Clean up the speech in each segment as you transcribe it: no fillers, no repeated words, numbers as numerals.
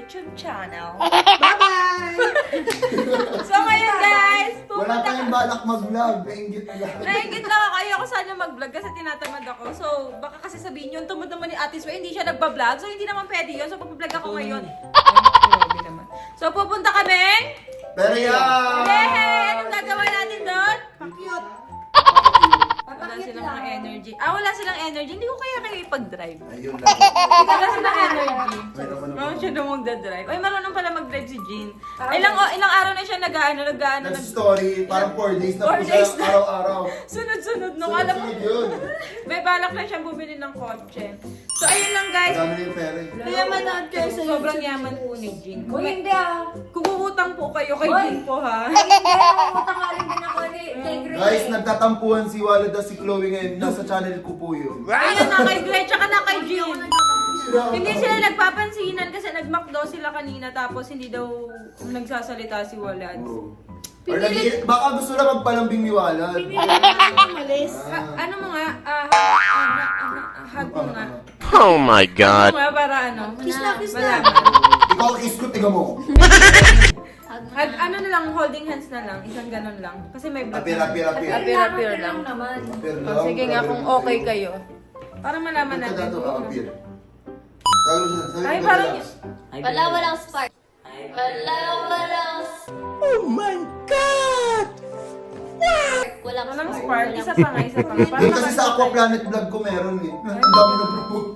YouTube channel. Bye-bye! So ngayon guys, Wala tayong balak mag-vlog. Nainggit lang. naingit lang ako kayo kung saan mag-vlog kasi tinatamad ako. So baka kasi sabihin yun, tumad naman ni Ate Sue, hindi siya nagba-vlog. So hindi naman pwede yun. So pag-vlog ako ngayon. Ay, naman. So pupunta kami. Pero yan! Yay! Anong gagawin natin doon? Cute! Wala silang energy. Wala silang energy. Hindi ko kaya ipag-drive. Ayun lang. Wala silang energy. Meron ka Marunong siya na magdadrive. Ay, marunong pala mag-drive si Jean. Ah, Ilang araw na siya nag-ano. Nag-story, parang 4 days na 4 po siya days na. araw-araw. Sunod-sunod nung alam mo. Sunod yun. May balak na siyang bumili ng kotse. So, ayun lang guys. Dami na yung pera eh. Kaya manood kayo sa Sobrang yaman po ni Jean. Uy, hindi ah. Kung uutang po kayo kay Uy. Jean po ha. Hindi, nakakutang nga rin din ako ni kay Grace. Guys, nagtatampuhan si Walid at si Chloe ngayon. Nasa channel ko po yun. Ayun na kay Glenn, tsaka na kay Jean. Sila- Hindi sila nagpapansinan kasi nag-McDo sila kanina tapos hindi daw nagsasalita si Walad. Oo. Or baka gusto lang magpalambing ni Walad. Umalis. Ano mo nga? Hug mo nga. Oh my God. Hug mo nga para ano? Kiss na, kiss na. Malaman. Ikaw kiss ko, tiga mo. Hug, ano na lang, holding hands na lang. Isang ganun lang. Kasi may blood. Apir lang. Apir lang. naman. Apir lang. Oh, sige nga kung okay kayo. Para malaman Ito natin. dato, apir. Tawag siya, sabi Ay, ko, parang... relax. Walang spark. Walang Oh my God! Walang spark. Isa pa nga, isa pa nga. Para Yun kasi sa Aqua makasabay. Planet vlog ko meron eh. Ang dami na promote.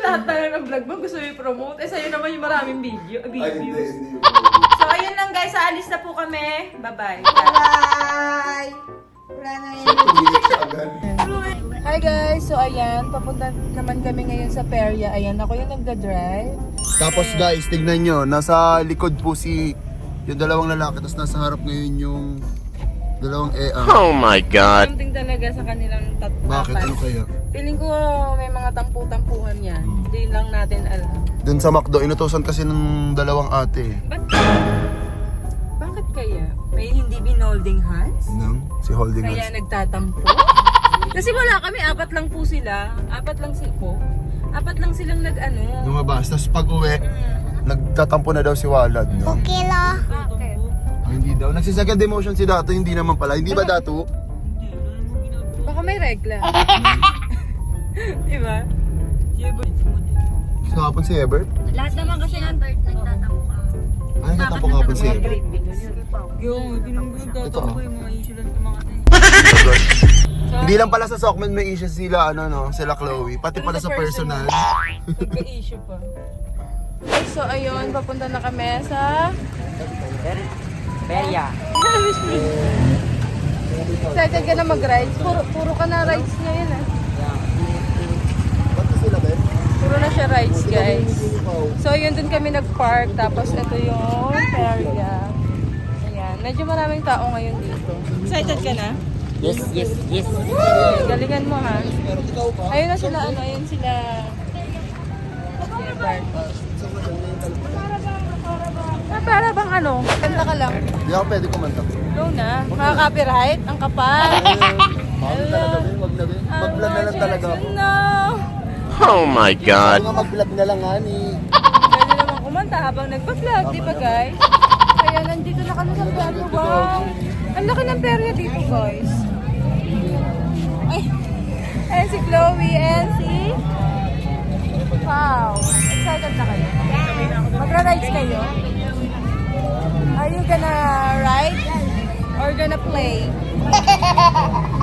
Lahat tayo ng vlog mo gusto mo i-promote. Eh, sa'yo naman yung maraming video. Ay, hindi, Videos. hindi. So, ayun lang guys. Aalis na po kami. Bye-bye. Bye! Wala na yun. Tumilit siya agad. Hi guys! So ayan, papunta naman kami ngayon sa Peria. Ayan, ako yung nagda-drive. Tapos guys, tignan nyo, nasa likod po yung dalawang lalaki, tapos nasa harap ngayon yung dalawang Oh my God. Something talaga sa kanilang Bakit? Ano kaya? Feeling ko may mga tampu-tampuhan yan. Hindi lang natin alam. Dun sa McDo, inutusan kasi ng dalawang ate. Ba't? Bakit kaya? May hindi binolding hands? No? Si Holding Kaya Hands. nagtatampo? Kasi wala kami, apat lang po sila. Apat lang silang nag-ano. Lumabas, tapos pag uwi, nagtatampo na daw si Walad. No? Bakit? Hindi daw. Nagsisecond emotion si Dato, hindi naman pala. Hindi ba Dato? Baka may regla. Diba? Kahapon si Ebert? Lahat naman kasi ng third nagtatampo ka. Ay, nagtatampo kahapon si Ebert. Yung Ito, yung mga issue lang ng mga Hindi lang pala sa Sockman may issue sila, sila Chloe. Pati pala sa personal. Nagka-issue pa. So ayun, papunta na kami sa Beria. Excited ka na mag-rides? Puro ka na rides ngayon ah. Ba't sila ba? Puro na siya rides guys. So yun dun kami nag-park. Tapos ito yung Peria. Ayan, medyo maraming tao ngayon dito. Excited ka na? Yes, yes, yes. Galingan mo ha. Ayun na sila, ayun sila. Bart. Para bang ano? Kanta ka lang. Hindi ako pwede kumanta. Go na. Makaka-copyright? Ang kapal. Bakit talaga ba? Wag na ba? Mag-vlog na lang talaga ako. No. Oh my God. Nga mag-vlog na lang, honey. Pwede naman kumanta habang nagpa-vlog, di ba guys? Kaya nandito na kami sa Peria. Wow. Ang laki ng Peria dito guys. Ay. Ayan si Chloe and si... Wow. Excited na kayo? Magra-rides kayo? Are you gonna ride? Or gonna play?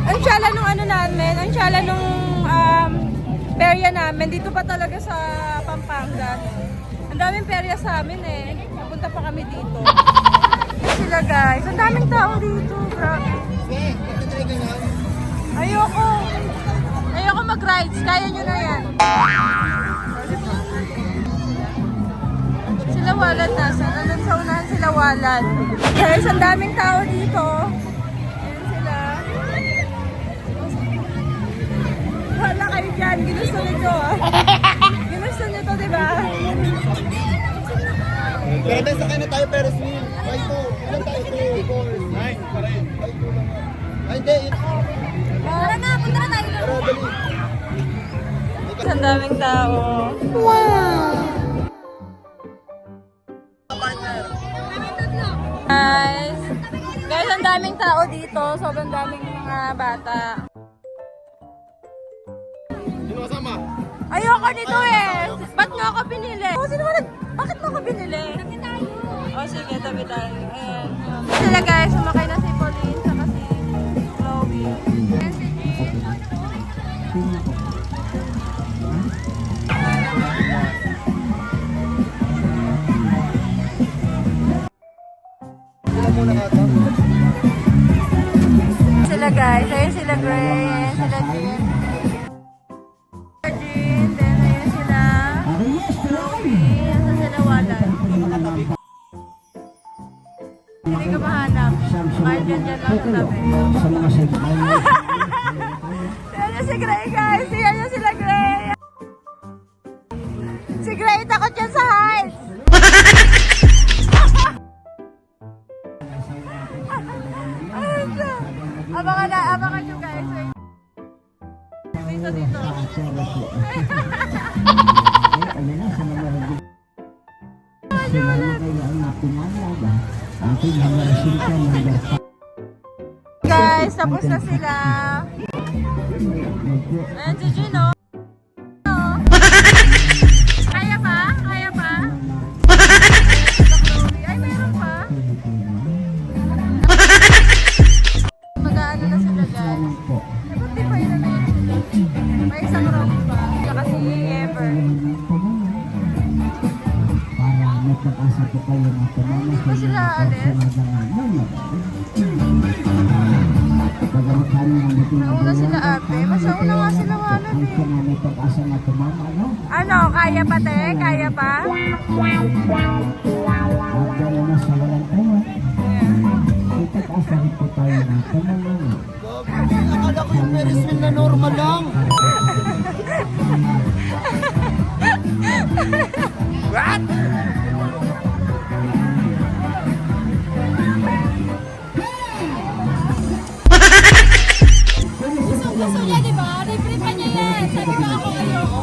Ang tsala nung ano namin, ang tsala nung perya namin, dito pa talaga sa Pampanga. Ang daming perya sa amin eh. Napunta pa kami dito. Sila guys, ang daming tao dito. Grabe. Ayoko mag-rides, kaya nyo na yan. Sila Walad nasa, nandun sa unahan sila Walad. Guys, ang daming tao dito. Ayan sila. Wala kayo dyan, ginusto nito ah. Ginusto nito, di ba? Pero tayo sakay na tayo Ferris wheel. Ay, ito. Ilan tayo? 2, 4, 9 pa rin. Ay, 2 lang. Ay, hindi. Tara na, punta na tayo. Tara, dali. Ang daming tao. Wow! Guys, ang daming tao dito. Sobrang daming mga bata. Sino kasama? Ayoko nito eh. Ba't nga ako pinili? Bakit mo ako pinili? Tabi tayo. Oh, sige, tabi tayo. Ayan. Sila guys, sumakay na si Pauline saka si Chloe. Ayan si Jean. Sila muna ata. Sila guys, ayun sila Gray, ayun sila Jean. Jean, then ayun sila Chloe, ayun sila Walan. Hindi ka mahanap. Kahit dyan lang sa tabi. Ayan yung si Gray guys, ayan yung sila Gray. Si Gray takot yan sa heights. Abangan nyo guys. Dito. Guys, tapos na sila. Ayan si Gino. Kaya pa? Kaya pa? Ay, meron pa. Mag-aano na sila guys. Ba't di pa yun na sila? May isang row pa. Saka si Ever. Hindi pa sila alis. Nauna sila ate. Mas nauna nga sila wala eh. Ano? Kaya pa te? Kaya pa? Akala ko yung Ferris wheel na normal lang. What? Gusto niya diba? Libre pa niya yan. Sabi ko ako ayoko.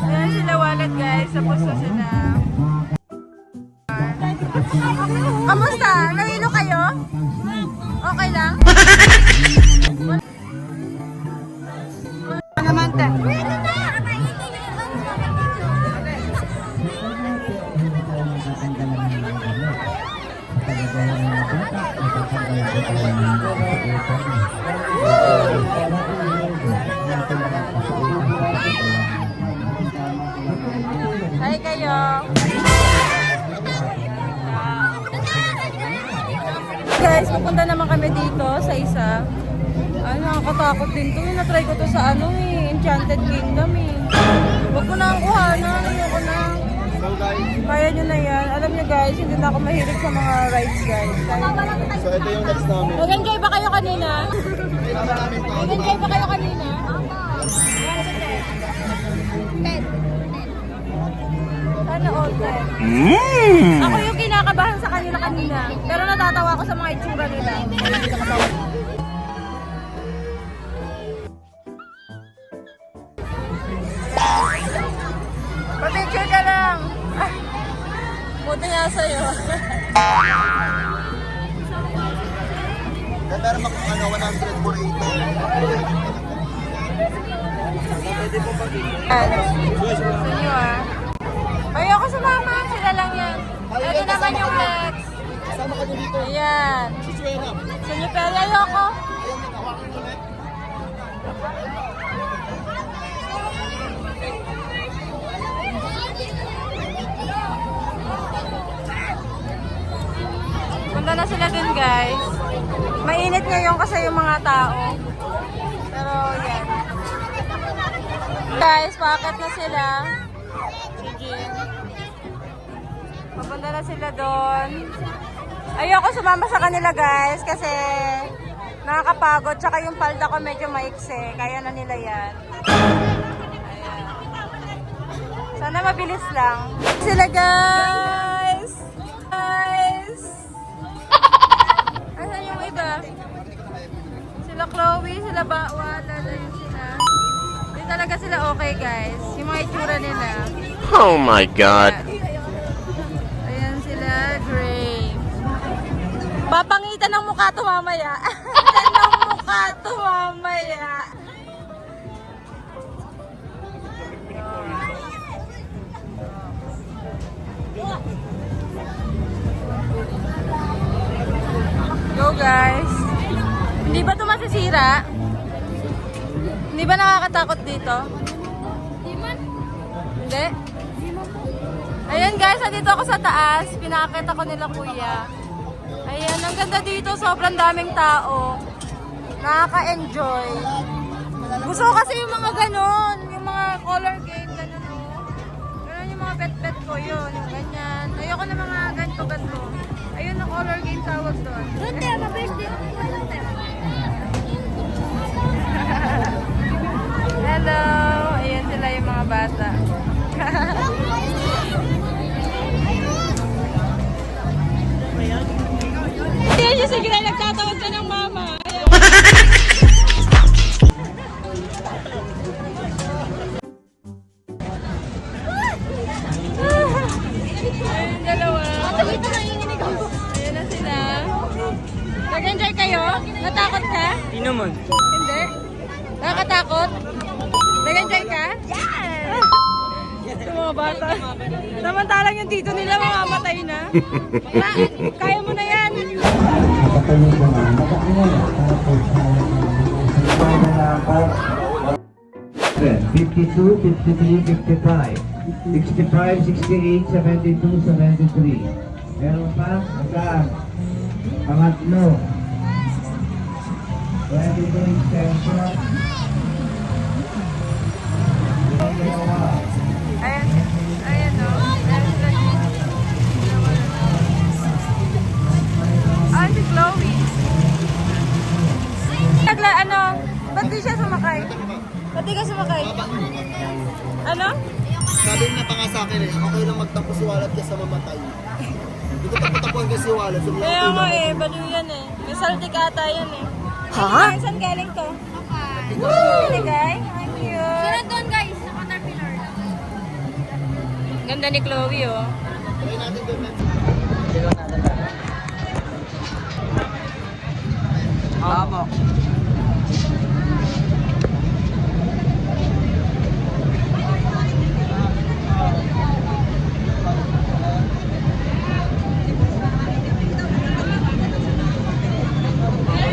Ayan sila wallet guys. Tapos na sila. Kamusta? Nahilo kayo? Okay lang? Naman te. Hi kayo. Guys, pupunta naman kami dito sa isa. Ay, nakakatakot din to. Na-try ko to sa Enchanted Kingdom eh. Huwag ko na ang kuhanan. Ayoko na. So guys, Kaya nyo na yan. Alam nyo guys, hindi na ako mahilig sa mga rides guys. so ito yung next namin. Nag-enjoy ba kayo kanina? Kailangan namin to. Nag-enjoy ba kayo kanina? Sana all time. Ako yung kinakabahan sa kanila kanina. Pero natatawa ko sa mga itsura nila. Pa-picture ka lang. Ah, buti nga sa'yo. Pero 100 for 8. Pwede po Sa inyo ah. Ayoko sumama. Sila lang yan. Ito naman yung Lex. Kasama ka dito. Ayan. Si Suena. Sa inyo pero ayoko. Ayan, nakawakin ko ulit. Punta na sila dun guys. Mainit ngayon kasi yung mga tao. Pero yan. Guys, paakit na sila. Si Jean. Pupunta na sila doon. Ayoko sumama sa kanila guys kasi nakakapagod. Tsaka yung palda ko medyo maikse. Kaya na nila yan. Ayan. Sana mabilis lang. Sila guys! Guys! Asan yung iba? Sila Chloe, sila Wala na yun sila. Hindi talaga sila okay guys. Yung mga itsura nila. Oh my God. Ayan sila, Gray. Papangitan ng mukha to mamaya. Papangitan ng mukha to mamaya. Go guys. Hindi ba ito masisira? Hindi ba nakakatakot dito? Hindi? Ayan guys, nandito ako sa taas. Pinakita ko nila kuya. Ayan, ang ganda dito. Sobrang daming tao. Nakaka-enjoy. Gusto ko kasi yung mga ganon. Yung mga color game, ganon o. Ganon yung mga pet-pet ko yun. Yung ganyan. Ayoko na mga ganito-ganito. Ayun na color game tawag doon. Doon tayo, mabirthday. Hello! Ayan sila yung mga bata. Hindi siya sige na nagtatawag ka ng mama. Ayun dalawa. Ayan na sila. Nag-enjoy kayo? Natakot ka? Hindi naman. Hindi? Nakakatakot? Nag-enjoy ka? Yes! Sa mga bata. Samantalang yung tito nila mamamatay na. Kaya mo na yan. 52, 53, 55, 65, 68, 72, 73. Meron pa? Magka? Pangatlo. 23 extension. Ayan, ayan o. Ayan sila dito. Ah, si Chloe. Ano? Ba't di siya sumakay? Ba't di ka sumakay? Ano? Sabi na pa nga sa akin eh, okay lang magtapos si Walat kaysa mamatay. Hindi ko tapos-tapuan kasi si Walat. Kaya nga eh, baliw yan eh. May saltik ata yan eh. Ha? Saan galing to? Binigay? Ay, cute. Sino doon guys? Sa Caterpillar. Ganda ni Chloe oh. Try natin doon na. Tama.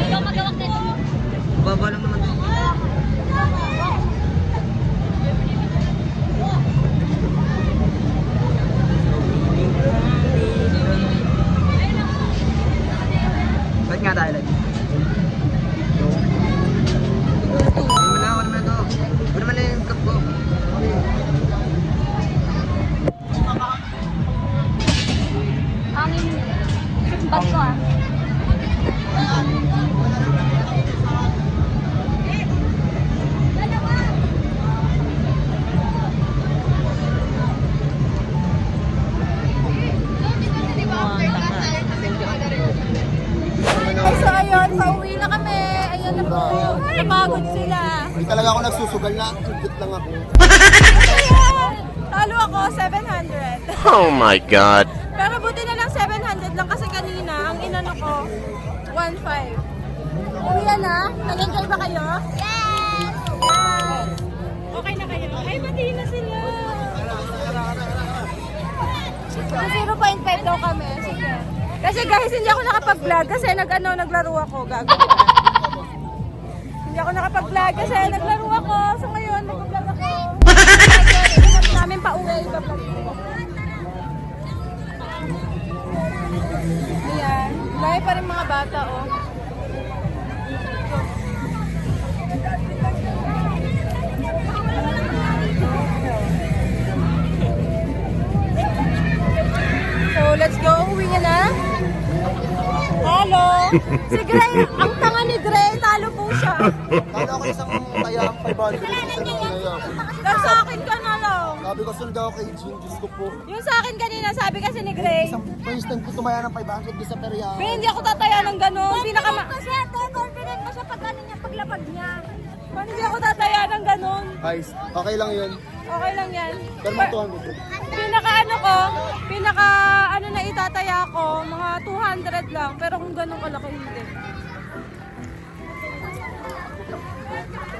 Ikaw magawak nito. Baba lang naman. Ba't nga tayo lang? Wala naman ito. Wala naman yung cup ko. Hangin. Bag ko ah. So ayun, pauwi na kami. Ayan na po. Napagod sila. Hindi talaga ako nagsusugal na. Cute lang ako. Ayan! Talo ako, 700. Oh my God. Pero buti na lang 700 lang kasi kanina, ang inano ko, 1.5. Uwi na? Nag-enjoy ba kayo? Yes! Yes! Okay na kayo? Ay, pati na sila. So, 0.5 daw kami. Sige. Kasi guys, hindi ako nakapag-vlog kasi naglaro ako. Gago. Hindi ako nakapag-vlog kasi naglaro ako. So ngayon, mag-vlog ako. Hindi namin pa-uwi. Iba-vlog ko. Ayan. Lahi pa rin mga bata, oh. So, Let's go, uwi ka na. Talo. Si Gray, ang tanga ni Gray, talo po siya. Kala ko isang kayang 500. Pero sa akin ka na lang. Sabi ko sunod ako kay Jim, Diyos ko po. Yung sa akin kanina, sabi kasi ni Gray, Isang first time ko tumaya ng 500 di sa perya. "Be, hindi ako tataya ng ganun. Kasi ate, confident mo siya pag ano niya, paglapag niya. Hindi ako tataya ng ganun. Guys, okay lang yun. Okay lang yan. Pero matuhan ko. Pinaka ano na itataya ko, mga 200 lang. Pero kung ganun kalaki, hindi.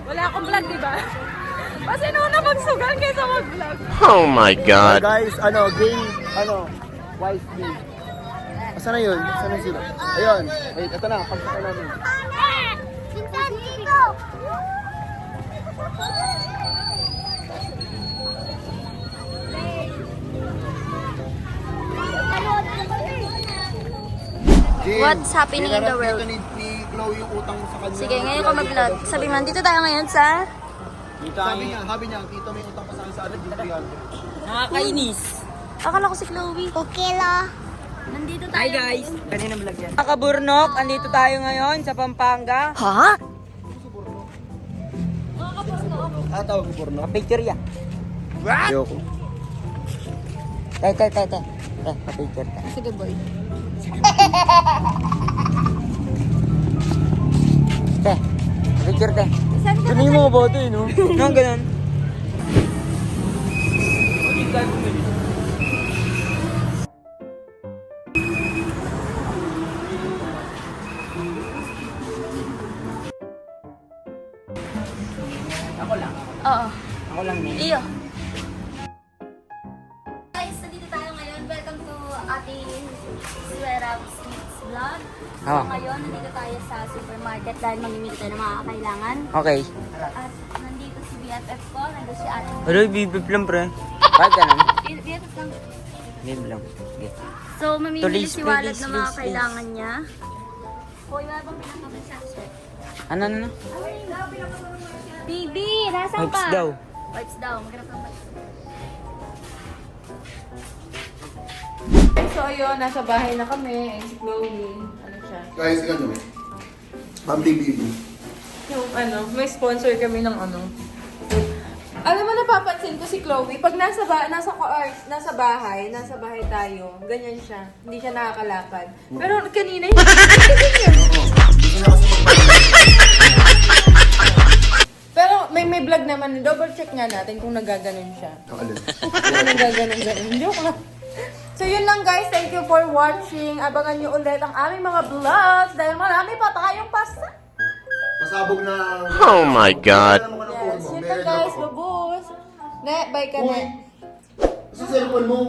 Wala akong vlog, di ba? Mas inuna magsugal kaysa mag-vlog. Oh my God. Guys, wise game. Asa na yun? Asa na sila? Ayun. Wait, ito na. Pagsakay namin. Sinsan dito! Jim, What's happening in the hinarap world? dito ni Chloe yung utang mo sa kanya. Sige, ngayon ko mag-vlog. Sabi mo, nandito tayo ngayon sa... Sabi niya, tito may utang pa sa akin sa akin, yung 300. Nakakainis. Akala ko si Chloe. Okay la. Nandito tayo. Hi guys. Kanina vlog yan. Kakaburnok, andito tayo ngayon sa Pampanga. Ha? Tawag ko porno. Picture ya. Ayoko. Tay. Picture ta. Sige boy. Te, picture te. Ganun yung mga boto eh, no? Nang ganun. Oo. Ako lang eh. Iyo. Guys, nandito tayo ngayon. Welcome to Ate Suera Smith's Vlog. So Ah. ngayon, nandito tayo sa supermarket dahil mamimili tayo ng mga kakailangan. Okay. At nandito si BFF ko, nandito si Ate. Hello, bibip lang pre. Bakit ganun? BFF lang. Bibip lang. Okay. So, mamimili Tulis, si Walad tulis, ng mga tulis. kailangan niya. Hoy, wala bang pinapabili sa sir? Ano? Baby, nasaan Wipes pa? daw. Wipes daw. Maghanap ng wipes. So ayun, nasa bahay na kami. Si Chloe, ano siya? Guys, Family baby. Yung may sponsor kami ng Alam mo, napapansin ko si Chloe, pag nasa bahay tayo, ganyan siya. Hindi siya nakakalakad. Pero kanina, hindi Pero may vlog naman, double check nga natin kung nagaganon siya. Ang alin. Kung nagaganon. Joke lang. So yun lang guys, thank you for watching. Abangan nyo ulit ang aming mga vlogs dahil marami pa tayong pasta. Pasabog na... Oh my God. Yes, yun lang guys, babus. Ne, bye ka na. Sa cellphone mo.